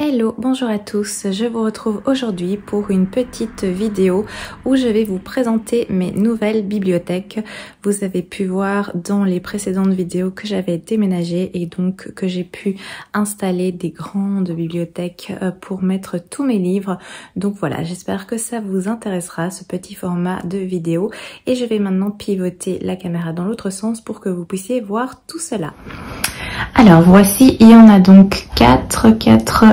Hello, bonjour à tous, je vous retrouve aujourd'hui pour une petite vidéo où je vais vous présenter mes nouvelles bibliothèques. Vous avez pu voir dans les précédentes vidéos que j'avais déménagé et donc que j'ai pu installer des grandes bibliothèques pour mettre tous mes livres. Donc voilà, j'espère que ça vous intéressera ce petit format de vidéo et je vais maintenant pivoter la caméra dans l'autre sens pour que vous puissiez voir tout cela. Alors voici, il y en a donc quatre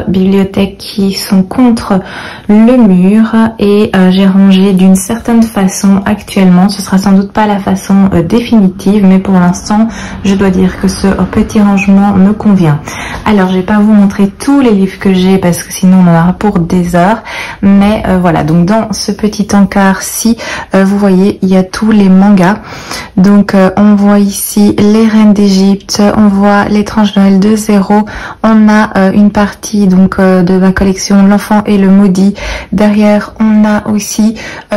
bibliothèques qui sont contre le mur et j'ai rangé d'une certaine façon actuellement. Ce sera sans doute pas la façon définitive, mais pour l'instant je dois dire que ce petit rangement me convient. Alors je vais pas vous montrer tous les livres que j'ai parce que sinon on en aura pour des heures, mais voilà, donc dans ce petit encart-ci, vous voyez, il y a tous les mangas. Donc on voit ici les Reines d'Égypte, on voit l'étrange Noël de Zéro, on a une partie donc de ma collection L'Enfant et le Maudit. Derrière on a aussi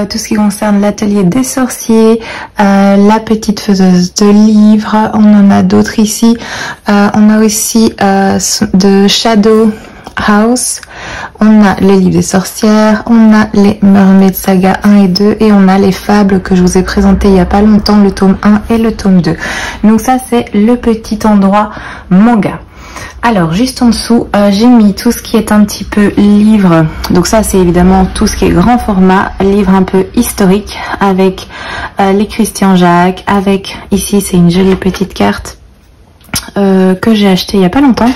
tout ce qui concerne l'atelier des sorciers, la petite faiseuse de livres, on en a d'autres ici, on a aussi de Shadow House, on a les livres des sorcières, on a les Mermaid Saga 1 et 2 et on a les fables que je vous ai présenté il n'y a pas longtemps, le tome 1 et le tome 2. Donc ça c'est le petit endroit manga. Alors juste en dessous, j'ai mis tout ce qui est un petit peu livre. Donc ça c'est évidemment tout ce qui est grand format, livre un peu historique avec les Christian Jacques, avec ici c'est une jolie petite carte que j'ai achetée il n'y a pas longtemps.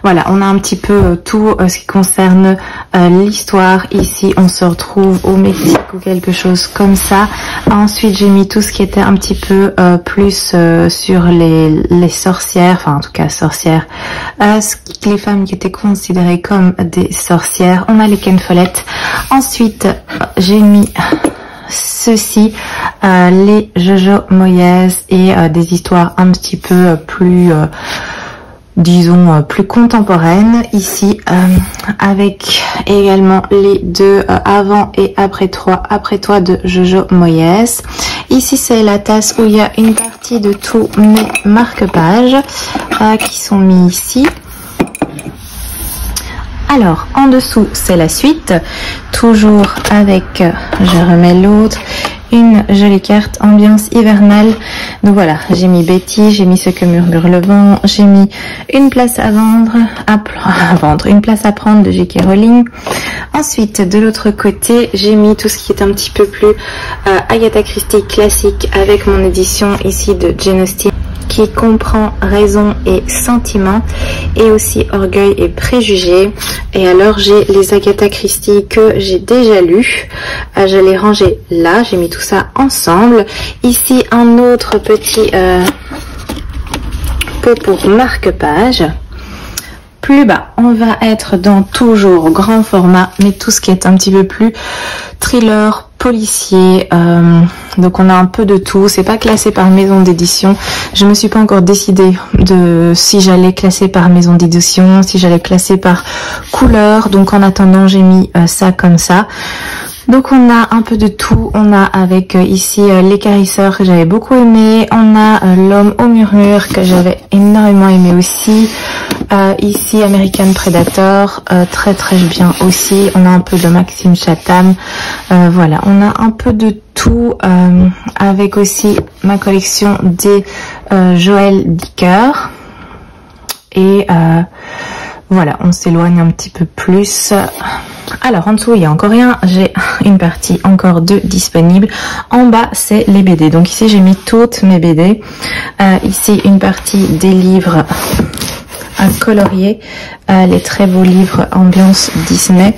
Voilà, on a un petit peu tout ce qui concerne l'histoire. Ici, on se retrouve au Mexique ou quelque chose comme ça. Ensuite, j'ai mis tout ce qui était un petit peu plus sur les sorcières, enfin en tout cas sorcières, les femmes qui étaient considérées comme des sorcières. On a les Ken Follett. Ensuite, j'ai mis ceci, les Jojo Moyes et des histoires un petit peu plus disons plus contemporaine ici, avec également les deux avant et après toi de Jojo Moyes. Ici c'est la tasse où il y a une partie de tous mes marque-pages qui sont mis ici. Alors en dessous c'est la suite, toujours avec, je remets l'autre, une jolie carte ambiance hivernale. Donc voilà, j'ai mis Betty, j'ai mis Ce que murmure le vent, j'ai mis Une place à vendre, Une place à prendre de J.K. Rowling. Ensuite, de l'autre côté, j'ai mis tout ce qui est un petit peu plus Agatha Christie classique avec mon édition ici de Jane Austen, qui comprend Raison et Sentiment et aussi Orgueil et Préjugés. Et alors j'ai les Agatha Christie que j'ai déjà lus, je les rangés là, j'ai mis tout ça ensemble. Ici un autre petit pot pour marque-page. Plus bas, on va être dans toujours grand format, mais tout ce qui est un petit peu plus thriller, policier, donc on a un peu de tout. C'est pas classé par maison d'édition. Je me suis pas encore décidée de si j'allais classer par maison d'édition, si j'allais classer par couleur. Donc en attendant, j'ai mis ça comme ça. Donc on a un peu de tout, on a avec ici Les Carisseurs que j'avais beaucoup aimé, on a L'Homme au murmure que j'avais énormément aimé aussi, ici American Predator, très bien aussi, on a un peu de Maxime Chatham, voilà, on a un peu de tout, avec aussi ma collection des Joël Dicker et voilà, on s'éloigne un petit peu plus. Alors en dessous il y a encore rien, j'ai une partie encore de disponible. En bas c'est les BD, donc ici j'ai mis toutes mes BD. Ici une partie des livres à colorier, les très beaux livres ambiance Disney.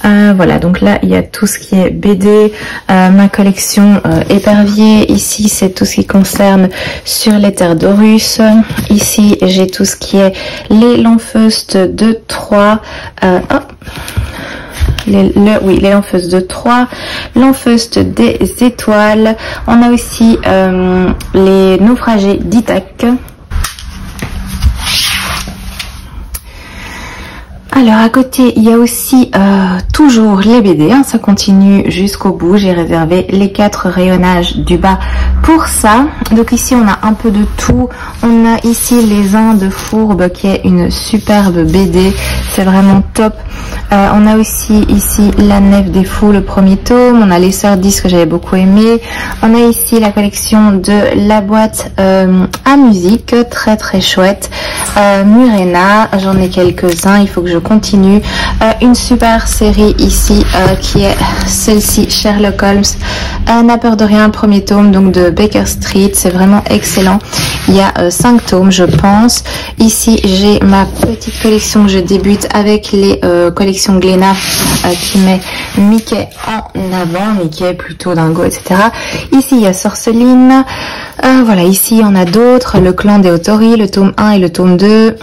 Voilà, donc là il y a tout ce qui est BD, ma collection épervier. Ici c'est tout ce qui concerne Sur les terres d'Horus. Ici j'ai tout ce qui est les L'Enfeust de Troie, les L'Enfeust de Troie, L'Enfeust des étoiles. On a aussi les Naufragés d'Ithaque. Alors à côté il y a aussi toujours les BD, hein, ça continue jusqu'au bout. J'ai réservé les 4 rayonnages du bas pour ça. Donc ici on a un peu de tout. On a ici Les Indes Fourbes qui est une superbe BD, c'est vraiment top. On a aussi ici La Nef des Fous, le premier tome. On a Les Sœurs 10 que j'avais beaucoup aimé. On a ici la collection de La Boîte à musique, très très chouette. Murena, j'en ai quelques-uns, il faut que je continue. Une super série ici qui est celle-ci, Sherlock Holmes, n'a peur de rien, le premier tome donc de Baker Street, c'est vraiment excellent. Il y a 5 tomes je pense. Ici j'ai ma petite collection que je débute avec les collections Glénat qui met Mickey en avant, Mickey plutôt dingo, etc. Ici il y a Sorceline. Voilà, ici on a d'autres, le clan des Otori, le tome 1 et le tome 2.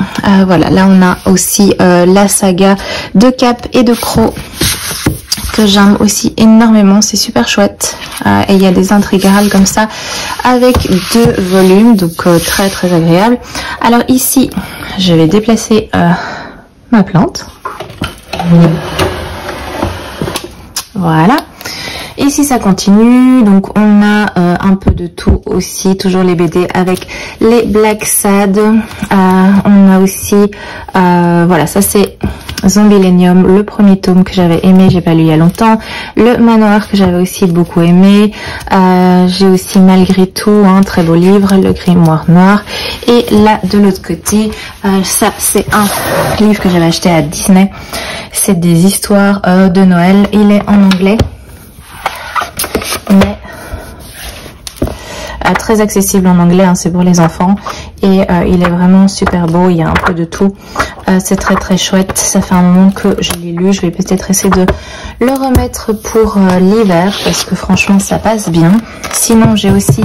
Voilà, là on a aussi la saga de Cap et de Croc que j'aime aussi énormément, c'est super chouette. Et il y a des intégrales comme ça avec 2 volumes, donc très très agréable. Alors ici je vais déplacer ma plante. Voilà. Ici ça continue, donc on a un peu de tout aussi, toujours les BD avec les Black Sad. On a aussi, voilà, ça c'est Zombilenium, le premier tome que j'avais aimé, j'ai pas lu il y a longtemps. Le Manoir que j'avais aussi beaucoup aimé. J'ai aussi Malgré tout, un très beau livre, Le Grimoire Noir. Et là de l'autre côté, ça c'est un livre que j'avais acheté à Disney. C'est des histoires de Noël, il est en anglais. Mais très accessible en anglais, hein, c'est pour les enfants et il est vraiment super beau, il y a un peu de tout, c'est très très chouette. Ça fait un moment que je l'ai lu, je vais peut-être essayer de le remettre pour l'hiver parce que franchement ça passe bien. Sinon j'ai aussi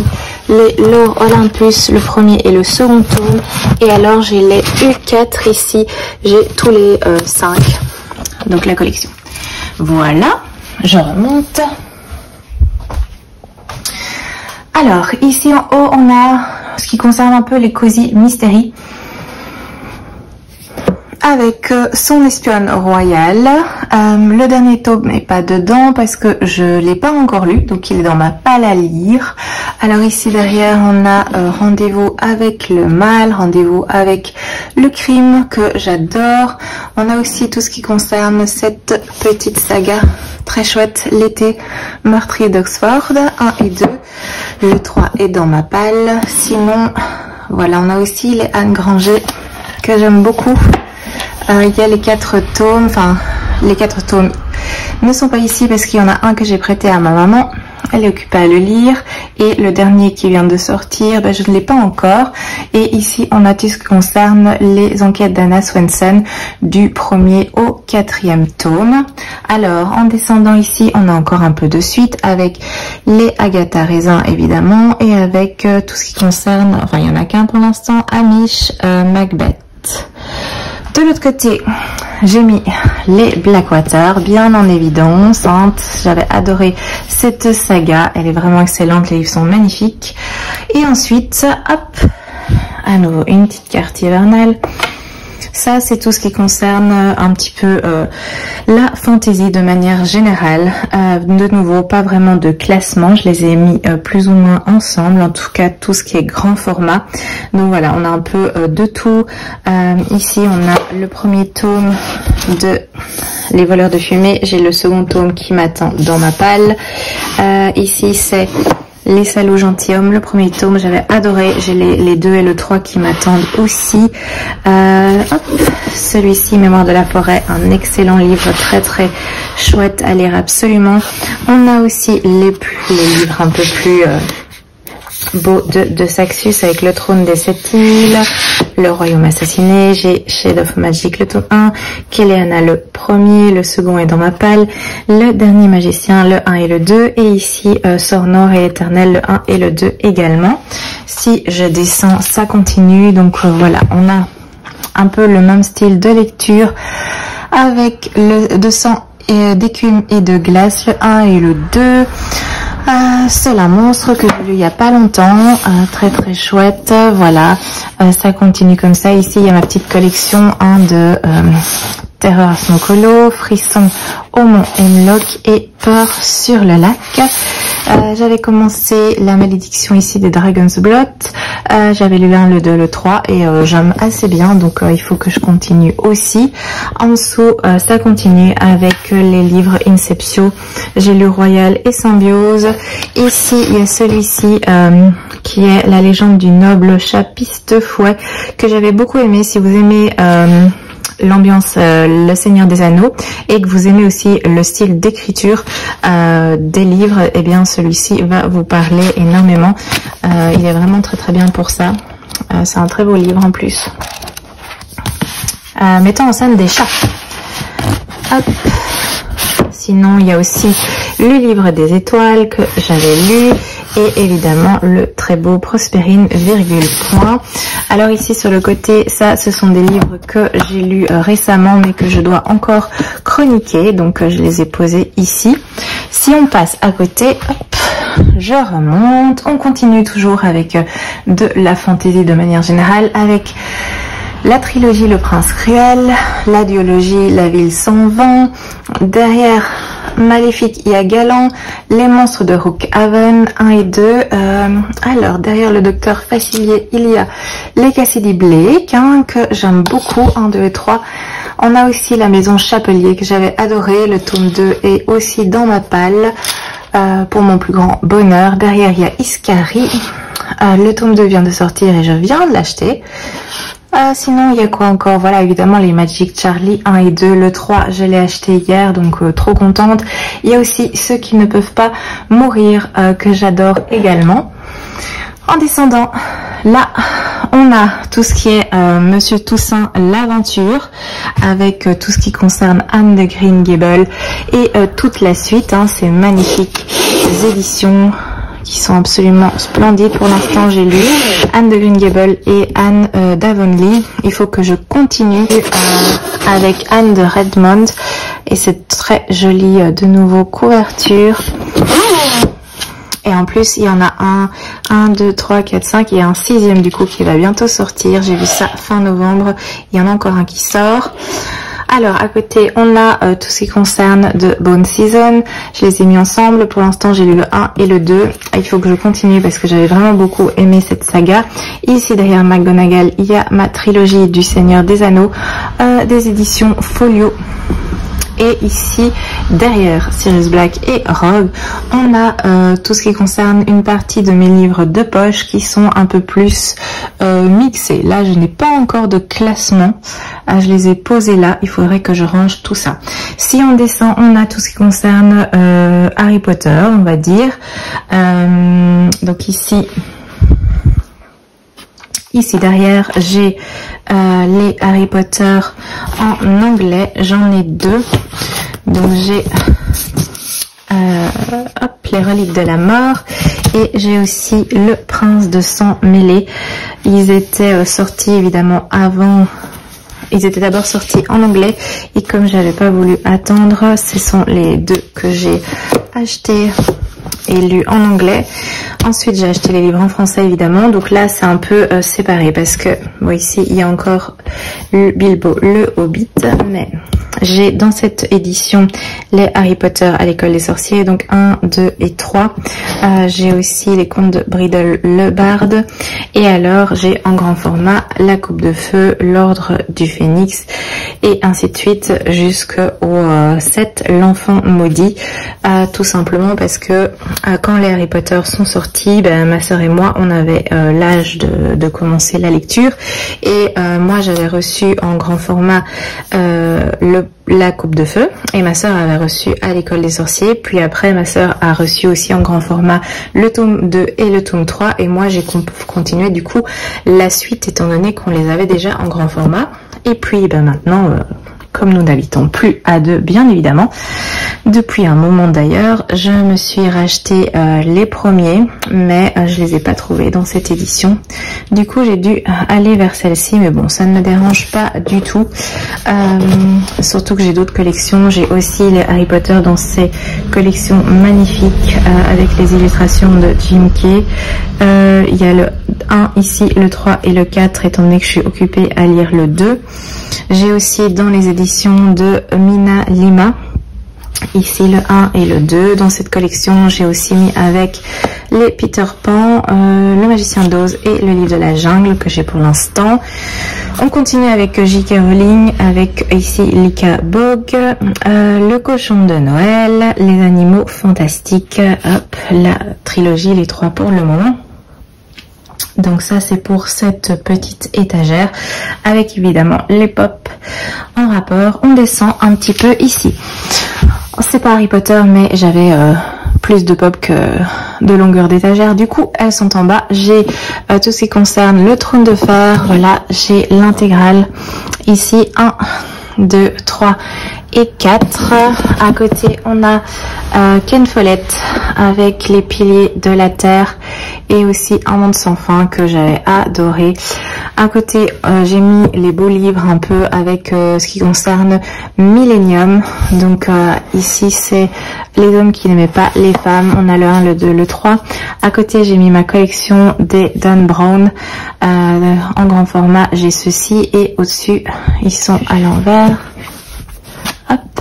les Lore Olympus, le premier et le second tome, et alors j'ai les U4 ici, j'ai tous les 5, donc la collection. Voilà, je remonte. Alors, ici en haut, on a ce qui concerne un peu les Cozy Mystery avec Son espionne royale. Le dernier tome n'est pas dedans parce que je l'ai pas encore lu, donc il est dans ma palle à lire. Alors ici derrière, on a Rendez-vous avec le mal, Rendez-vous avec le crime que j'adore. On a aussi tout ce qui concerne cette petite saga très chouette, L'été meurtrier d'Oxford, 1 et 2. Le 3 est dans ma palle. Sinon, voilà, on a aussi les Anne Granger que j'aime beaucoup. Il y a les 4 tomes, enfin les 4 tomes ne sont pas ici parce qu'il y en a un que j'ai prêté à ma maman, elle est occupée à le lire, et le dernier qui vient de sortir, ben, je ne l'ai pas encore. Et ici on a tout ce qui concerne les enquêtes d'Anna Swenson du 1er au 4e tome. Alors en descendant ici on a encore un peu de suite avec les Agatha Raisin évidemment, et avec tout ce qui concerne, enfin il n'y en a qu'un pour l'instant, Amish, Macbeth. De l'autre côté, j'ai mis les Blackwater bien en évidence. J'avais adoré cette saga, elle est vraiment excellente, les livres sont magnifiques. Et ensuite, hop, à nouveau une petite carte hivernale. Ça, c'est tout ce qui concerne un petit peu la fantasy de manière générale. De nouveau, pas vraiment de classement. Je les ai mis plus ou moins ensemble. En tout cas, tout ce qui est grand format. Donc voilà, on a un peu de tout. Ici, on a le premier tome de Les Voleurs de Fumée. J'ai le second tome qui m'attend dans ma palle. Ici, c'est Les Salauds Gentilshommes, le premier tome, j'avais adoré. J'ai les 2 et le 3 qui m'attendent aussi. Celui-ci, Mémoire de la forêt, un excellent livre, très très chouette à lire absolument. On a aussi les livres un peu plus beaux de Saxus avec Le Trône des 7 îles, Le Royaume assassiné. J'ai Shade of Magic, le tome 1, Kéléana le premier, le second est dans ma palle, Le Dernier Magicien, le 1 et le 2, et ici Sort Nord et Éternel, le 1 et le 2 également. Si je descends, ça continue, donc voilà, on a un peu le même style de lecture avec le 200 d'écume et de glace, le 1 et le 2. C'est un monstre que j'ai lu il n'y a pas longtemps, très très chouette. Voilà, ça continue comme ça. Ici il y a ma petite collection de Terreur à Smoke-Hollow, Frisson au Mont Hemlock et Peur sur le lac. J'avais commencé La Malédiction ici des Dragon's Blood. J'avais lu le 1, le 2, le 3 et j'aime assez bien, donc il faut que je continue aussi. En dessous, ça continue avec les livres Inceptio. J'ai lu Royal et Symbiose. Ici, il y a celui-ci qui est La Légende du Noble Chapiste Fouet, que j'avais beaucoup aimé. Si vous aimez l'ambiance Le Seigneur des Anneaux et que vous aimez aussi le style d'écriture des livres, eh bien celui-ci va vous parler énormément. Il est vraiment très très bien pour ça. C'est un très beau livre en plus. Mettant en scène des chats. Hop. Sinon, il y a aussi le livre des étoiles que j'avais lu et évidemment le très beau Prospérine, virgule, point. Alors ici sur le côté, ça ce sont des livres que j'ai lus récemment mais que je dois encore chroniquer, donc je les ai posés ici. Si on passe à côté, hop, je remonte, on continue toujours avec de la fantaisie de manière générale, avec la trilogie Le Prince Cruel, la duologie La Ville sans vent, derrière Maléfique, il y a Galant, Les Monstres de Rookhaven 1 et 2, alors derrière le Docteur Facilier, il y a Les Cassidy Blake, que j'aime beaucoup, 1, 2 et 3. On a aussi La Maison Chapelier que j'avais adoré, le tome 2 est aussi dans ma palle, pour mon plus grand bonheur. Derrière il y a Iscari, le tome 2 vient de sortir et je viens de l'acheter. Sinon, il y a quoi encore? Voilà, évidemment, les Magic Charlie 1 et 2. Le 3, je l'ai acheté hier, donc trop contente. Il y a aussi Ceux qui ne peuvent pas mourir, que j'adore également. En descendant, là, on a tout ce qui est Monsieur Toussaint l'Aventure, avec tout ce qui concerne Anne de Green Gables et toute la suite. Ces magnifiques éditions qui sont absolument splendides. Pour l'instant, j'ai lu Anne de Green Gables et Anne d'Avonlea. Il faut que je continue avec Anne de Redmond. Et c'est très joli de nouveau couverture. Et en plus, il y en a 1, 2, 3, 4, 5. Il y a un 6e du coup qui va bientôt sortir. J'ai vu ça fin novembre. Il y en a encore un qui sort. Alors, à côté, on a tout ce qui concerne de Bone Season. Je les ai mis ensemble. Pour l'instant, j'ai lu le 1 et le 2. Il faut que je continue parce que j'avais vraiment beaucoup aimé cette saga. Ici, derrière McGonagall, il y a ma trilogie du Seigneur des Anneaux, des éditions Folio. Et ici, derrière Sirius Black et Rogue, on a tout ce qui concerne une partie de mes livres de poche qui sont un peu plus mixés. Là, je n'ai pas encore de classement. Je les ai posés là. Il faudrait que je range tout ça. Si on descend, on a tout ce qui concerne Harry Potter, on va dire. Donc ici derrière, j'ai les Harry Potter en anglais. J'en ai 2. Donc j'ai les Reliques de la Mort et j'ai aussi Le Prince de Sang Mêlé. Ils étaient sortis évidemment avant. Ils étaient d'abord sortis en anglais et comme j'avais pas voulu attendre, ce sont les 2 que j'ai achetés et lus en anglais. Ensuite, j'ai acheté les livres en français évidemment. Donc là, c'est un peu séparé parce que bon, ici, il y a encore le Bilbo, le Hobbit, mais j'ai dans cette édition les Harry Potter à l'école des sorciers, donc 1, 2 et 3. J'ai aussi les contes de Bridle le Barde. Et alors, j'ai en grand format La Coupe de Feu, L'Ordre du Phénix et ainsi de suite jusqu'au 7, L'Enfant Maudit. Tout simplement parce que quand les Harry Potter sont sortis, ma sœur et moi, on avait l'âge de commencer la lecture. Et moi, j'avais reçu en grand format La Coupe de Feu et ma sœur avait reçu à l'école des sorciers. Puis après, ma sœur a reçu aussi en grand format le tome 2 et le tome 3. Et moi, j'ai continué du coup la suite étant donné qu'on les avait déjà en grand format. Et puis maintenant, comme nous n'habitons plus à 2, bien évidemment, depuis un moment d'ailleurs, je me suis racheté les premiers, mais je les ai pas trouvés dans cette édition. Du coup, j'ai dû aller vers celle-ci, mais bon, ça ne me dérange pas du tout. Surtout que j'ai d'autres collections. J'ai aussi les Harry Potter dans ces collections magnifiques avec les illustrations de Jim Kay. Il y a le 1 ici, le 3 et le 4, étant donné que je suis occupée à lire le 2. J'ai aussi dans les éditions éditions de Mina Lima. Ici le 1 et le 2. Dans cette collection, j'ai aussi mis avec les Peter Pan, le Magicien d'Oz et le Livre de la Jungle que j'ai pour l'instant. On continue avec J.K. Rowling, avec ici Lika Bog, le Cochon de Noël, les Animaux Fantastiques, hop, la trilogie, les 3 pour le moment. Donc ça c'est pour cette petite étagère avec évidemment les pop en rapport. On descend un petit peu ici. C'est pas Harry Potter mais j'avais plus de pop que de longueur d'étagère. Du coup elles sont en bas. J'ai tout ce qui concerne le Trône de Fer. Voilà, j'ai l'intégrale. Ici 1, 2, 3 et 4. À côté on a Ken Follett avec les Piliers de la Terre et aussi Un monde sans fin que j'avais adoré. À côté j'ai mis les beaux livres un peu avec ce qui concerne Millennium. Donc ici c'est les hommes qui n'aimaient pas les femmes. On a le 1, le 2, le 3. À côté j'ai mis ma collection des Dan Brown en grand format. J'ai ceci et au-dessus ils sont à l'envers. Hop,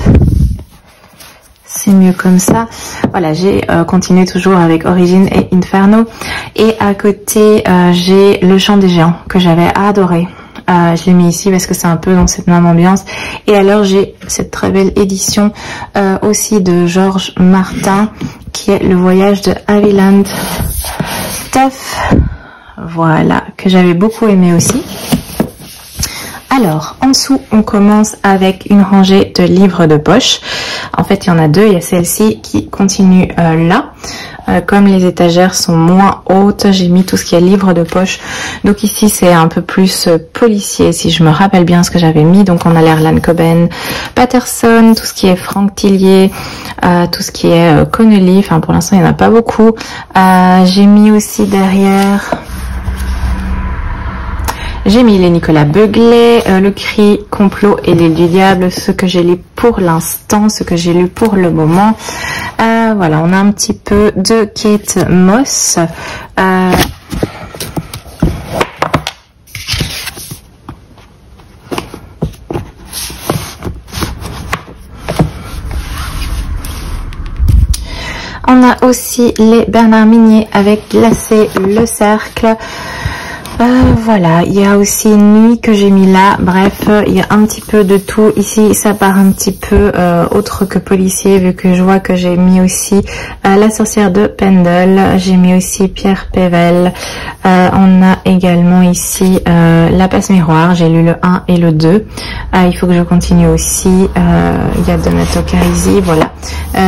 c'est mieux comme ça. Voilà, j'ai continué toujours avec Origin et Inferno. Et à côté, j'ai Le Chant des Géants que j'avais adoré. Je l'ai mis ici parce que c'est un peu dans cette même ambiance. Et alors, j'ai cette très belle édition aussi de Georges Martin qui est Le Voyage de Haviland Stuff. Voilà, que j'avais beaucoup aimé aussi. Alors, en dessous, on commence avec une rangée de livres de poche. En fait, il y en a 2. Il y a celle-ci qui continue là. Comme les étagères sont moins hautes, j'ai mis tout ce qui est livres de poche. Donc ici, c'est un peu plus policier, si je me rappelle bien ce que j'avais mis. Donc on a l'Erland Coben, Patterson, tout ce qui est Frank Tillier, tout ce qui est Connelly. Enfin, pour l'instant, il n'y en a pas beaucoup. J'ai mis aussi derrière... J'ai mis les Nicolas Beuglet, Le Cri, Complot et l'île du diable, ce que j'ai lu pour l'instant, ce que j'ai lu pour le moment. Voilà, on a un petit peu de Kate Moss. On a aussi les Bernard Minier avec Glacé, Le Cercle. Voilà, il y a aussi Nuit que j'ai mis là. Bref, il y a un petit peu de tout. Ici, ça part un petit peu autre que policier, vu que je vois que j'ai mis aussi La Sorcière de Pendle. J'ai mis aussi Pierre Pével. On a également ici La Passe Miroir. J'ai lu le 1 et le 2. Il faut que je continue aussi. Il y a Donato Carisi, voilà.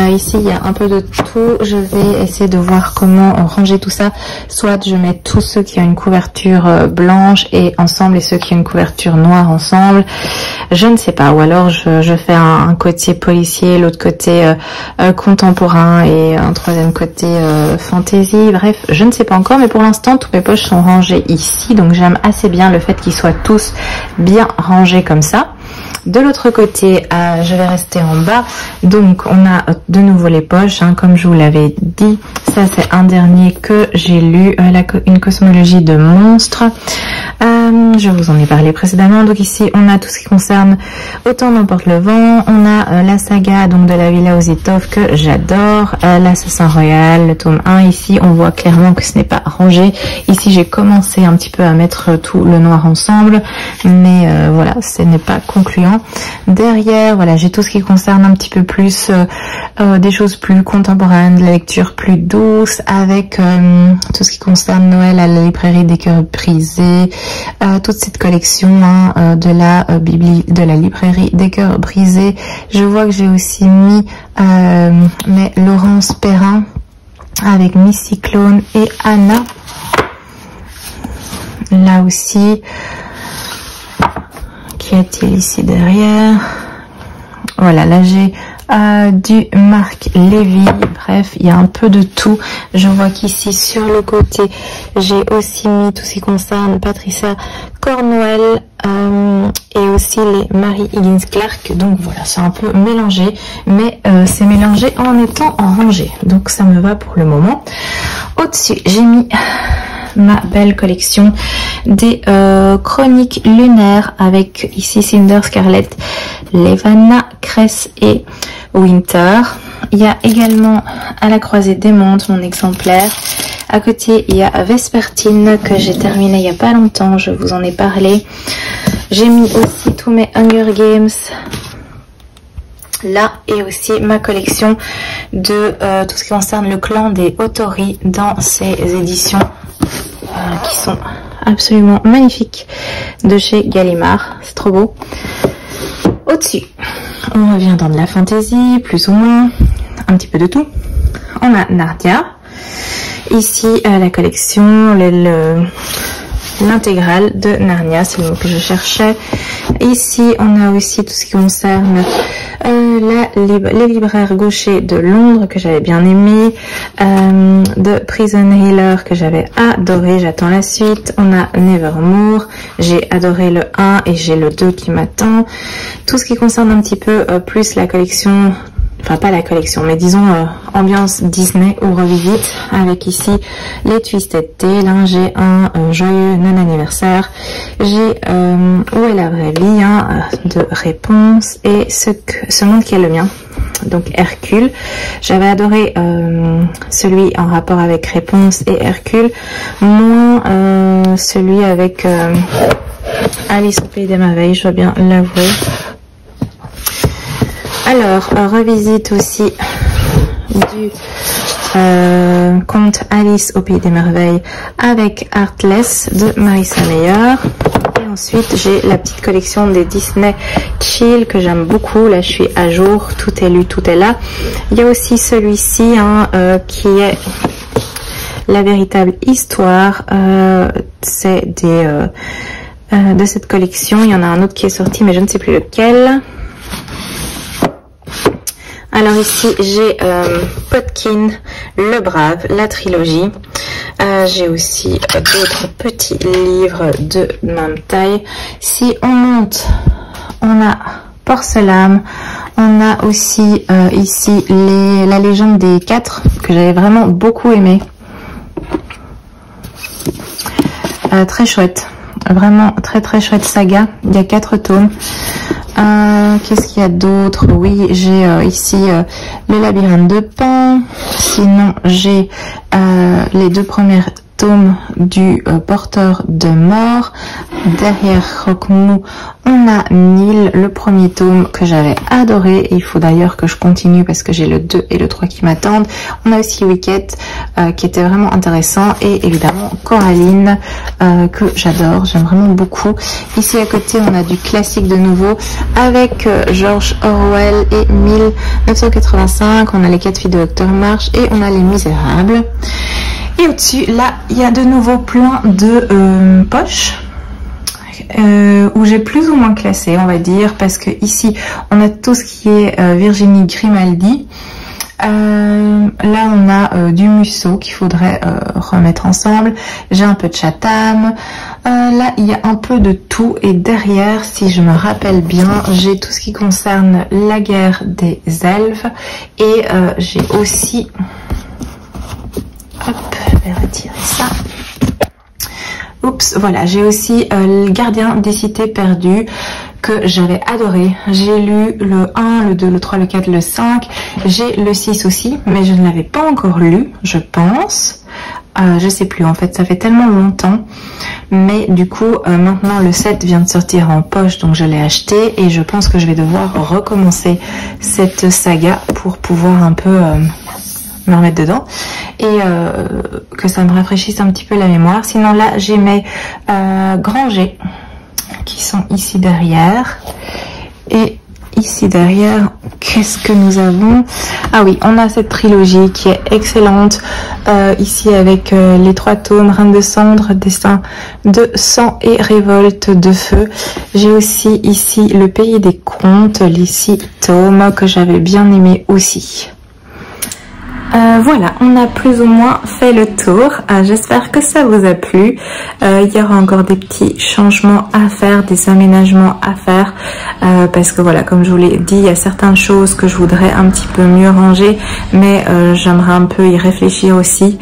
Ici, il y a un peu de tout. Je vais essayer de voir comment ranger tout ça. Soit je mets tous ceux qui ont une couverture blanche et ensemble et ceux qui ont une couverture noire ensemble. Je ne sais pas. Ou alors je fais un côté policier, l'autre côté contemporain et un troisième côté fantasy. Bref, je ne sais pas encore. Mais pour l'instant, toutes mes poches sont rangées ici. Donc j'aime assez bien le fait qu'ils soient tous bien rangés comme ça. De l'autre côté, je vais rester en bas. Donc, on a de nouveau les poches, hein, comme je vous l'avais dit. Ça, c'est un dernier que j'ai lu, une cosmologie de monstres. Je vous en ai parlé précédemment. Donc ici, on a tout ce qui concerne Autant n'emporte le vent. On a la saga donc de la Villa Ozitov que j'adore. L'Assassin Royal, le tome 1. Ici, on voit clairement que ce n'est pas rangé. Ici, j'ai commencé un petit peu à mettre tout le noir ensemble. Mais voilà, ce n'est pas concluant. Derrière, voilà, j'ai tout ce qui concerne un petit peu plus des choses plus contemporaines, de la lecture plus douce, avec tout ce qui concerne Noël à la librairie des cœurs brisés, toute cette collection hein, de la librairie des cœurs brisés. Je vois que j'ai aussi mis mais Laurence Perrin avec Miss Cyclone et Anna. Là aussi, qu'y a-t-il ici derrière? Voilà, là j'ai du Marc Lévy. Bref, il y a un peu de tout. Je vois qu'ici sur le côté, j'ai aussi mis tout ce qui concerne Patricia Cornwell et aussi les Mary Higgins Clark. Donc voilà, c'est un peu mélangé, mais c'est mélangé en étant en rangée. Donc ça me va pour le moment. Au-dessus, j'ai mis ma belle collection des chroniques lunaires avec ici Cinder, Scarlet, Levana, Cress et Winter. Il y a également À la croisée des mondes, mon exemplaire. À côté, il y a Vespertine que j'ai terminé il n'y a pas longtemps, je vous en ai parlé. J'ai mis aussi tous mes Hunger Games là et aussi ma collection de tout ce qui concerne le clan des Otori dans ces éditions qui sont absolument magnifiques de chez Gallimard. C'est trop beau. Au-dessus, on revient dans de la fantasy, plus ou moins, un petit peu de tout. On a Narnia. Ici, la collection, l'intégrale de Narnia, c'est le mot que je cherchais. Ici, on a aussi tout ce qui concerne les libraires gauchers de Londres, que j'avais bien aimé, de Prison Healer, que j'avais adoré, j'attends la suite. On a Nevermore, j'ai adoré le 1 et j'ai le 2 qui m'attend. Tout ce qui concerne un petit peu plus la collection, enfin pas la collection, mais disons ambiance Disney ou revisite, avec ici les Twisted Tales, hein, j'ai un joyeux non-anniversaire, j'ai Où est la vraie vie, hein, de Réponse, et ce monde qui est le mien, donc Hercule. J'avais adoré celui en rapport avec Réponse et Hercule, moins celui avec Alice au pays des merveilles, je dois bien l'avouer. Alors, revisite aussi du conte Alice au pays des merveilles avec Heartless de Marissa Meyer. Et ensuite, j'ai la petite collection des Disney Chill que j'aime beaucoup. Là, je suis à jour. Tout est lu, tout est là. Il y a aussi celui-ci hein, qui est la véritable histoire. C'est de cette collection. Il y en a un autre qui est sorti, mais je ne sais plus lequel. Alors ici, j'ai Potkin, Le Brave, la trilogie. J'ai aussi d'autres petits livres de même taille. Si on monte, on a Porcelaine. On a aussi ici la légende des 4, que j'avais vraiment beaucoup aimé. Très chouette. Vraiment très très chouette saga. Il y a 4 tomes. Qu'est-ce qu'il y a d'autre? Oui, j'ai ici le labyrinthe de Pan. Sinon, j'ai les 2 premiers tomes du porteur de mort. Derrière Roquemou, on a Nil, le premier tome que j'avais adoré. Et il faut d'ailleurs que je continue parce que j'ai le 2 et le 3 qui m'attendent. On a aussi Wicked qui était vraiment intéressant. Et évidemment Coraline que j'adore, j'aime vraiment beaucoup. Ici à côté, on a du classique de nouveau avec George Orwell et 1985. On a les 4 filles de Dr March et on a les Misérables. Et au-dessus, là, il y a de nouveau plein de poches où j'ai plus ou moins classé, on va dire, parce que ici, on a tout ce qui est Virginie Grimaldi. Là, on a du Musso qu'il faudrait remettre ensemble. J'ai un peu de Chatham. Là, il y a un peu de tout. Et derrière, si je me rappelle bien, j'ai tout ce qui concerne la guerre des elfes. Et j'ai aussi... Hop, je vais retirer ça. Oups, voilà, j'ai aussi le gardien des cités perdues que j'avais adoré. J'ai lu le 1, le 2, le 3, le 4, le 5. J'ai le 6 aussi, mais je ne l'avais pas encore lu, je pense. Je sais plus, en fait, ça fait tellement longtemps. Mais du coup, maintenant, le 7 vient de sortir en poche, donc je l'ai acheté. Et je pense que je vais devoir recommencer cette saga pour pouvoir un peu... me remettre dedans et que ça me rafraîchisse un petit peu la mémoire. Sinon là j'ai mes Granger qui sont ici derrière, et ici derrière qu'est-ce que nous avons? Ah oui, on a cette trilogie qui est excellente ici avec les 3 tomes Reine de cendre, Destin de sang et Révolte de feu. J'ai aussi ici Le pays des contes, les 6 tomes que j'avais bien aimé aussi. Voilà, on a plus ou moins fait le tour. J'espère que ça vous a plu. Il y aura encore des petits changements à faire, des aménagements à faire, parce que voilà, comme je vous l'ai dit, il y a certaines choses que je voudrais un petit peu mieux ranger, mais j'aimerais un peu y réfléchir aussi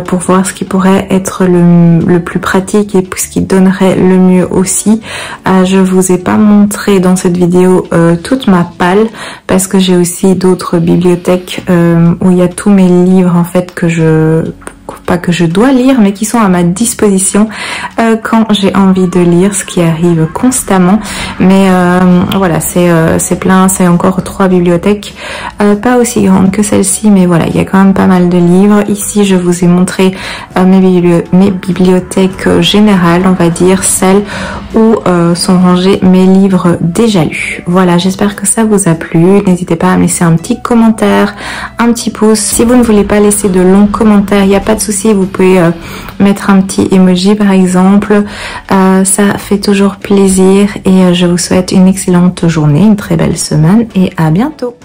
pour voir ce qui pourrait être le plus pratique et ce qui donnerait le mieux aussi. Je vous ai pas montré dans cette vidéo toute ma palle, parce que j'ai aussi d'autres bibliothèques où il y a tous mes livres en fait que je dois lire, mais qui sont à ma disposition quand j'ai envie de lire, ce qui arrive constamment. Mais voilà, c'est plein, c'est encore 3 bibliothèques, pas aussi grandes que celle-ci, mais voilà, il y a quand même pas mal de livres. Ici, je vous ai montré mes bibliothèques générales, on va dire, celles où sont rangés mes livres déjà lus. Voilà, j'espère que ça vous a plu. N'hésitez pas à me laisser un petit commentaire, un petit pouce. Si vous ne voulez pas laisser de longs commentaires, il n'y a pas de souci, vous pouvez mettre un petit emoji par exemple. Ça fait toujours plaisir et je vous souhaite une excellente journée, une très belle semaine et à bientôt.